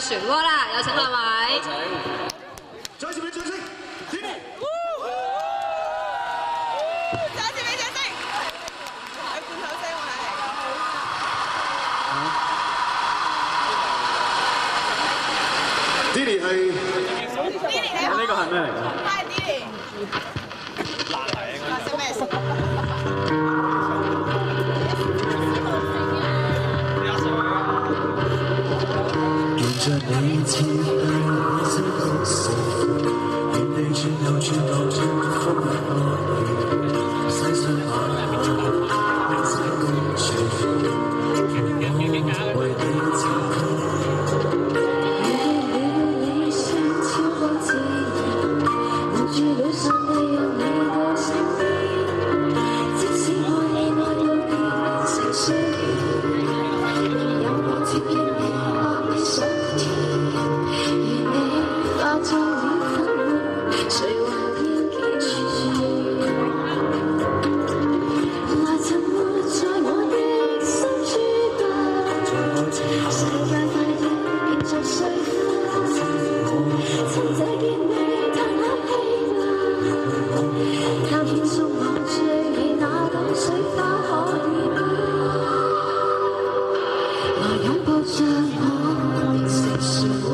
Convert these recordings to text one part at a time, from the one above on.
漩渦啦，有請兩位。再次俾掌聲 ，Tini。再次俾掌聲。有罐頭聲喎，睇嚟。Tini 係。Tini 你好。呢個係咩嚟㗎？係 Tini。難題應該。識咩事？着你切對這故事，願你轉又轉到春風落雨，細水馬龍這公主，我為你照顧。你心超過自然，望住路上的有你的身邊，即使愛你愛到變成衰變，有我接應你愛上。做了粉末，誰還要記住？來沉沒在我的心珠吧，世界快要變作碎花，趁這結尾嘆口氣吧，靠天送我最美那朵水花可以嗎？來擁抱着我，變成漩渦。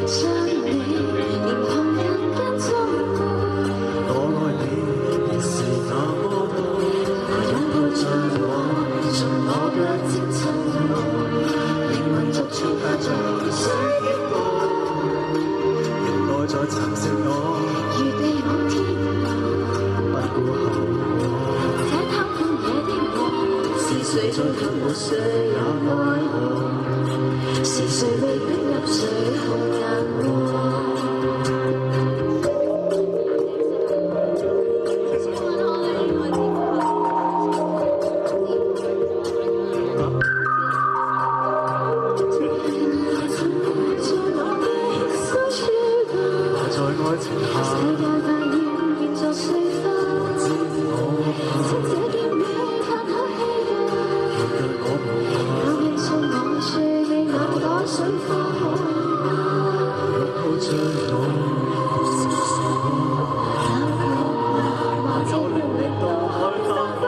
將你連同人間中過，我愛你是那麼多，來擁抱着我，從我腳尖親我，靈魂逐漸化作水的波，仍愛在蠶食我，如地往天涯，不顧後果。這貪歡野的我，是誰在給我誰也愛我？是誰被逼入水紅顏禍？在愛情下，世界快要變作碎花，趁這結尾嘆口氣吧。有人送我最美那朵水花可以嗎？擁抱着我，或者努力到海翻波，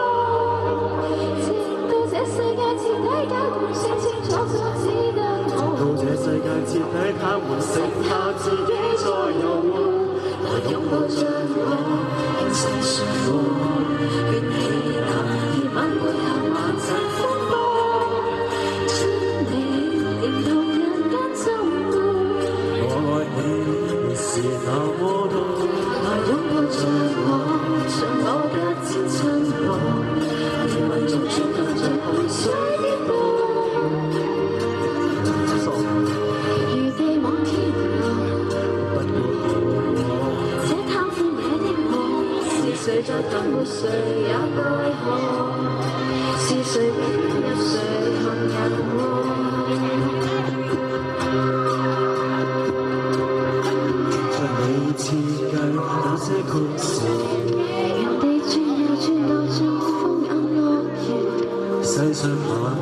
直到這世界徹底搞掂，清清楚楚只得我。到這世界徹底他們剩下自己在遊玩，來擁抱着我，變成漩渦，願你那夜晚背後萬塵風波，將你連同人間中過。我愛你是那麼多，來擁抱着我，從我腳尖親我，靈魂逐漸化作洪水的波，如地往天涯，不顧後果。這貪歡野的我，是誰在吞沒誰也該可？是誰被逼入水紅人禍？將你設計那些故事，由地轉又轉到盡風眼樂園，世上萬物